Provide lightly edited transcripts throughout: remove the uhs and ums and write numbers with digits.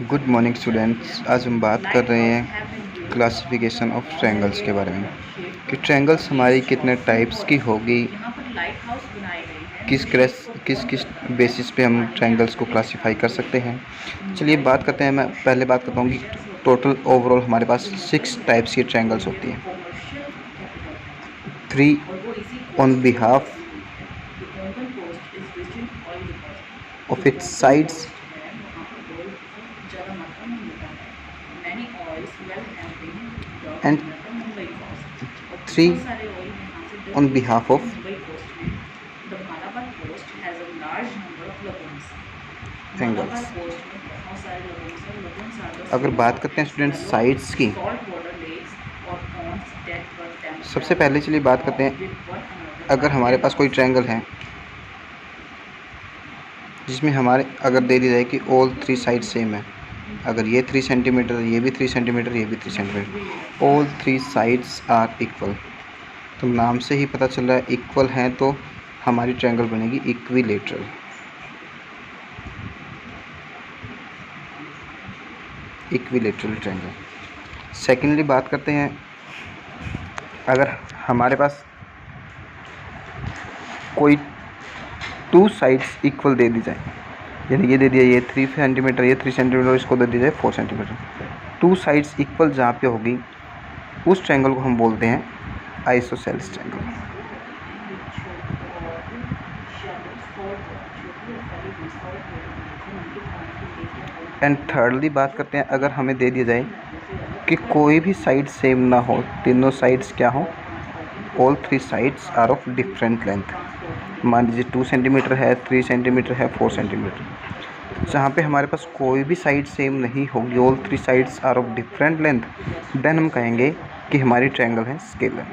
Good morning students. आज हम बात कर रहे हैं क्लासिफिकेशन ऑफ ट्रायंगल्स के बारे में कि ट्रायंगल्स हमारी कितने टाइप्स की होगी, किस किस बेसिस पे हम ट्रायंगल्स को क्लासिफाई कर सकते हैं। चलिए बात करते हैं। मैं पहले बात करता हूँ कि टोटल ओवरऑल हमारे पास 6 टाइप्स की ट्रायंगल्स होती हैं। 3 on behalf of its sides and 3 on behalf of angles. अगर बात करते हैं स्टूडेंट्स साइड्स की, सबसे पहले चलिए बात करते हैं। अगर हमारे पास कोई ट्रायंगल है जिसमें हमारे अगर दे दिया जाए कि ऑल 3 साइड सेम है, अगर ये 3 सेंटीमीटर, ये भी 3 सेंटीमीटर, ये भी 3 centimetre, all 3 sides are equal, तो नाम से ही पता चल रहा है इक्वल हैं, तो हमारी ट्रायंगल बनेगी इक्विलेटरल। Equilateral triangle. सेकेंडली बात करते हैं, अगर हमारे पास कोई 2 साइड्स इक्वल दे दी जाए, यानी ये दे दिया ये 3 सेंटीमीटर, ये 3 सेंटीमीटर, इसको दे दी जाए 4 सेंटीमीटर, 2 साइड्स इक्वल जहाँ पे होगी उस ट्रायंगल को हम बोलते हैं आइसोसेलेस ट्रायंगल। एंड थर्डली बात करते हैं, अगर हमें दे दिया जाए कि कोई भी साइड सेम ना हो, तीनों साइड्स क्या हो, all 3 sides are of different length. मान लीजिए 2 सेंटीमीटर है, 3 सेंटीमीटर है, 4 सेंटीमीटर, जहाँ पे हमारे पास कोई भी साइड सेम नहीं होगी, all 3 sides are of different length, then हम कहेंगे कि हमारी ट्रायंगल है scalene.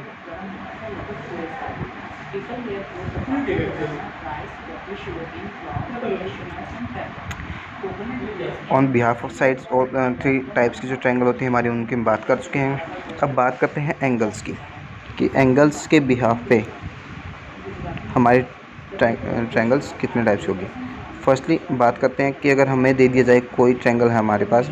On behalf of sides और 3 टाइप्स की जो ट्रायंगल होती है हमारी, उनकी हम बात कर चुके हैं। अब बात करते हैं एंगल्स की, कि एंगल्स के बिहाफ पे हमारी ट्रायंगल्स कितने टाइप्स की होगी। फर्स्टली बात करते हैं कि अगर हमें दे दिया जाए कोई ट्रायंगल है हमारे पास,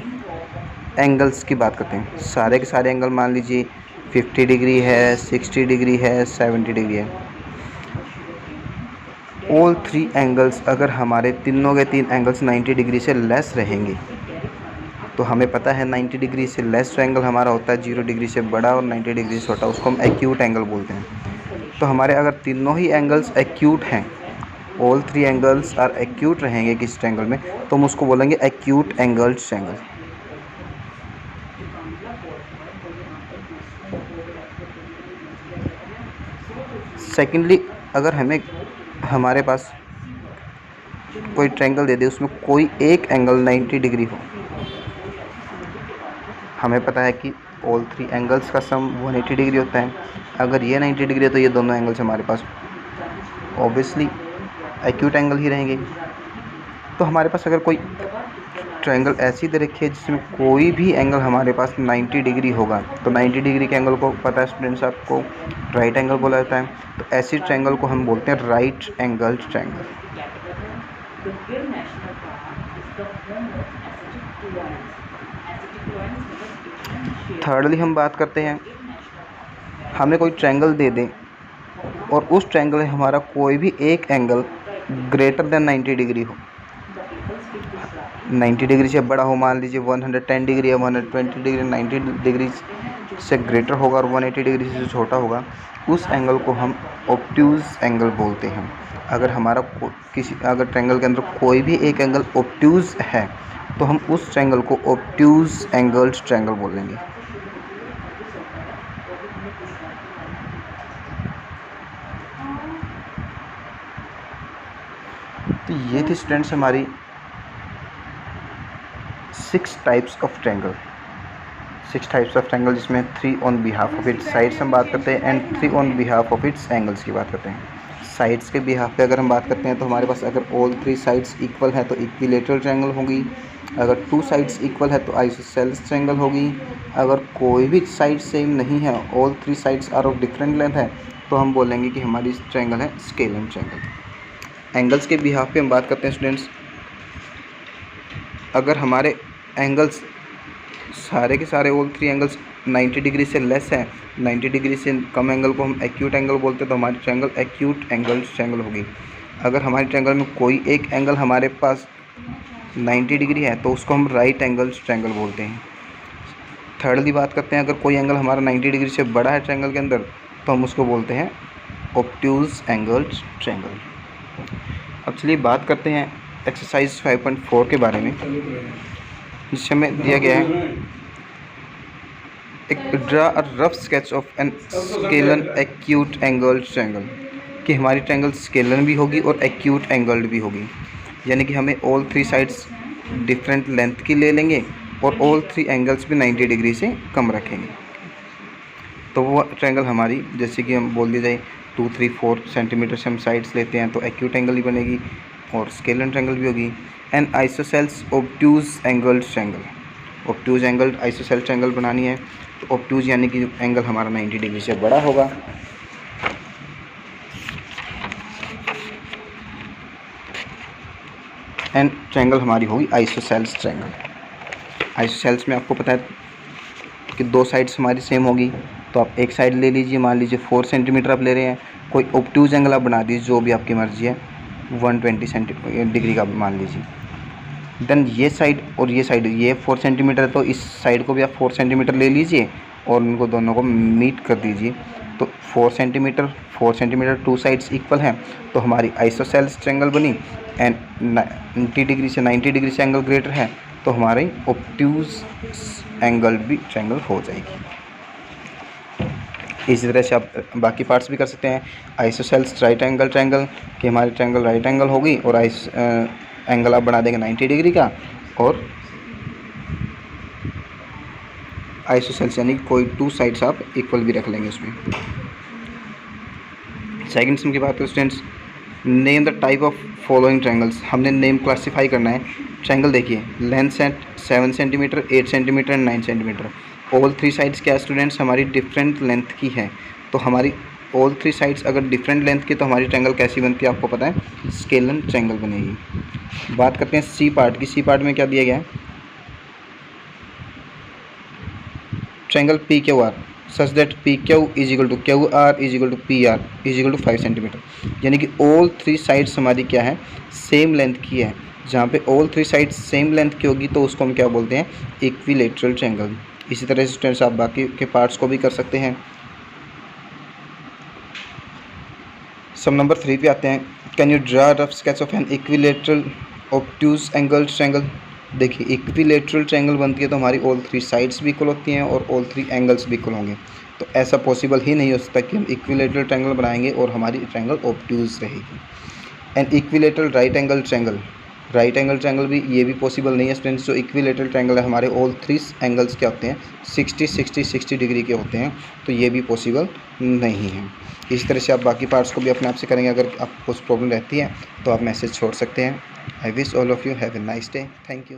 एंगल्स की बात करते हैं, सारे के सारे एंगल मान लीजिए 50 डिग्री है, 60 डिग्री है, 70 डिग्री है। ऑल 3 एंगल्स, अगर हमारे तीनों के 3 एंगल्स 90 डिग्री से लेस रहेंगे, तो हमें पता है 90 डिग्री से लेस एंगल हमारा होता है 0 डिग्री से बड़ा और 90 डिग्री से छोटा, उसको हम एक्यूट एंगल बोलते हैं। तो हमारे अगर तीनों ही एंगल्स एक्यूट हैं, ऑल 3 एंगल्स आर एक्यूट रहेंगे किस ट्रायंगल में, तो हम उसको बोलेंगे एक्यूट एंगल्ड ट्रायंगल। सेकेंडली, अगर हमारे पास कोई ट्रायंगल दे दे, उसमें कोई एक एंगल 90 डिग्री हो, हमें पता है कि ऑल 3 एंगल्स का सम 180 डिग्री होता है। अगर ये 90 डिग्री है तो ये दोनों एंगल्स हमारे पास ऑब्वियसली एक्यूट एंगल ही रहेंगे। तो हमारे पास अगर कोई ट्रायंगल ऐसी दे रखी है जिसमें कोई भी एंगल हमारे पास 90 डिग्री होगा, तो 90 डिग्री के एंगल को पता है स्टूडेंट्स आपको राइट एंगल बोला जाता है। तो ऐसी ट्रायंगल को हम बोलते हैं राइट एंगल्ड ट्रायंगल। थर्डली हम बात करते हैं, हमें कोई ट्रायंगल दे दें और उस ट्रायंगल में हमारा कोई भी एक एंगल ग्रेटर देन 90 डिग्री हो, 90 डिग्री से बड़ा हो, मान लीजिए 110 डिग्री या 120 डिग्री, 90 डिग्री से ग्रेटर होगा और 180 डिग्री से छोटा होगा, उस एंगल को हम ऑब्ट्यूज एंगल बोलते हैं। अगर हमारा अगर ट्रायंगल के अंदर कोई भी एक एंगल ऑब्ट्यूज है, तो हम उस ट्रायंगल को ऑब्ट्यूज एंगल्ड ट्रायंगल बोलेंगे। तो ये थी स्टूडेंट्स हमारी 6 types of triangle, 6 types of triangle, जिसमें 3 on behalf of its sides हम बात करते हैं and 3 on behalf of its angles की बात करते हैं। साइड्स के बिहाफ पे अगर हम बात करते हैं, तो हमारे पास अगर ऑल 3 साइड्स इक्वल है तो इक्विलेटरल ट्रायंगल होगी, अगर 2 साइड्स इक्वल है तो आइसोसेलेस ट्रायंगल होगी, अगर कोई भी साइड सेम नहीं है, all 3 sides are of different length है, तो हम बोलेंगे कि हमारी ट्रायंगल है स्केलर ट्रायंगल। एंगल्स के बिहाफ पे हम बात करते हैं स्टूडेंट्स, अगर हमारे एंगल्स सारे के सारे ऑल 3 एंगल्स 90 डिग्री से लेस है, 90 डिग्री से कम एंगल को हम एक्यूट एंगल बोलते हैं, तो हमारी ट्रायंगल एक्यूट एंगल ट्रायंगल होगी। अगर हमारी ट्रायंगल में कोई एक एंगल हमारे पास 90 डिग्री है तो उसको हम राइट एंगल ट्रायंगल बोलते हैं। थर्डली बात करते हैं, अगर कोई एंगल हमारा 90 डिग्री से बड़ा है ट्रायंगल के अंदर तो हम उसको बोलते हैं ऑब्ट्यूज एंगल ट्रायंगल। अब चलिए बात करते हैं एक्सरसाइज 5.4 के बारे में, जिससे हमें दिया गया है एक draw a rough sketch of an scalene acute angle triangle, कि हमारी ट्रायंगल स्केलन भी होगी और एक्यूट एंगल्ड भी होगी, यानी कि हमें ऑल 3 साइड्स डिफरेंट लेंथ की ले लेंगे और ऑल 3 एंगल्स भी 90 डिग्री से कम रखेंगे। तो वो ट्रायंगल हमारी, जैसे कि हम बोल दिया जाए 2, 3, 4 सेंटीमीटर से हम साइड्स लेते हैं तो एक्यूट एंगल ही बनेगी और स्केलन ट्रायंगल भी होगी। N isosceles obtuse angle triangle, obtuse angle ISOCELL triangle बनानी है तो ऑब्ट्यूज यानी कि एंगल हमारा 90 डिग्री से बड़ा होगा। एंड ट्रायंगल हमारी होगी आइसोसेल्स ट्रायंगल। आइसोसेल्स में आपको पता है कि 2 साइड्स हमारी सेम होगी, तो आप एक साइड ले लीजिए, मान लीजिए 4 सेंटीमीटर आप ले रहे हैं, कोई ऑब्ट्यूज एंगल आप बना दीजिए जो भी आपकी मर्जी है, 120 डिग्री का मान लीजिए। देन ये साइड और ये साइड, ये 4 सेंटीमीटर, तो इस साइड को भी आप 4 सेंटीमीटर ले लीजिए और उनको दोनों को मीट कर दीजिए, तो 4 सेंटीमीटर 2 साइड्स इक्वल हैं, तो हमारी आइसोसेल्स ट्रायंगल बनी। एंड 90 डिग्री से एंगल ग्रेटर है तो हमारी ऑब्ट्यूज एंगल भी ट्रायंगल हो जाएगी। इसी तरह से आप बाकी पार्ट्स भी कर सकते हैं। आइसोसेल्स राइट एंगल ट्रायंगल, कि हमारी ट्रायंगल राइट एंगल होगी और एंगल आप बना देंगे 90 डिग्री का, और आइसोसेल्स यानी कोई 2 साइड्स आप इक्वल भी रख लेंगे उसमें। सेकंड सम की बात करें students, name the type of following triangles, हमने नेम क्लासीफाई करना है। ट्रायंगल देखिए, length 7 centimetre, 8 centimetre and 9 centimetre. All 3 sides क्या स्टूडेंट्स हमारी डिफरेंट लेंथ की है, तो हमारी ऑल 3 साइड्स अगर डिफरेंट लेंथ की तो हमारी ट्रायंगल कैसी बनती है आपको पता है, स्केलन ट्रायंगल बनेगी। बात करते हैं सी पार्ट की। सी पार्ट में क्या दिया गया है, triangle P Q R such that P Q is equal to Q R is equal to P R is equal to 5 centimetre, यानी कि ऑल 3 साइड्स हमारी क्या है, सेम लेंथ की है। जहाँ पे ऑल 3 साइड्स सेम लेंथ की होगी तो उसको हम क्या बोलते हैं, इक्विलेटरल ट्रायंगल। इसी तरह से स्टूडेंट्स आप बाकी के पार्ट्स को भी कर सकते हैं। सम नंबर 3 पे आते हैं, can you draw rough sketch of an equilateral obtuse angle triangle. देखिए, इक्विलेटरल ट्रायंगल बनती है तो हमारी ऑल 3 साइड्स भी इक्वल होती हैं और ऑल 3 एंगल्स भी इक्वल होंगे, तो ऐसा पॉसिबल ही नहीं हो सकता कि हम इक्विलेटरल ट्रायंगल बनाएंगे और हमारी ट्रायंगल ऑब्ट्यूज रहेगी। An equilateral right angle triangle, right angle triangle भी, ये भी पॉसिबल नहीं है स्टूडेंट्स। जो इक्विलेटरल ट्रायंगल है हमारे ऑल 3 एंगल्स क्या होते हैं, 60 डिग्री के होते हैं, तो ये भी पॉसिबल नहीं है। इस तरह से आप बाकी पार्ट्स को भी अपने आप से करेंगे। अगर आपको कुछ प्रॉब्लम रहती है तो आप मैसेज छोड़ सकते हैं। I wish all of you have a nice day. Thank you.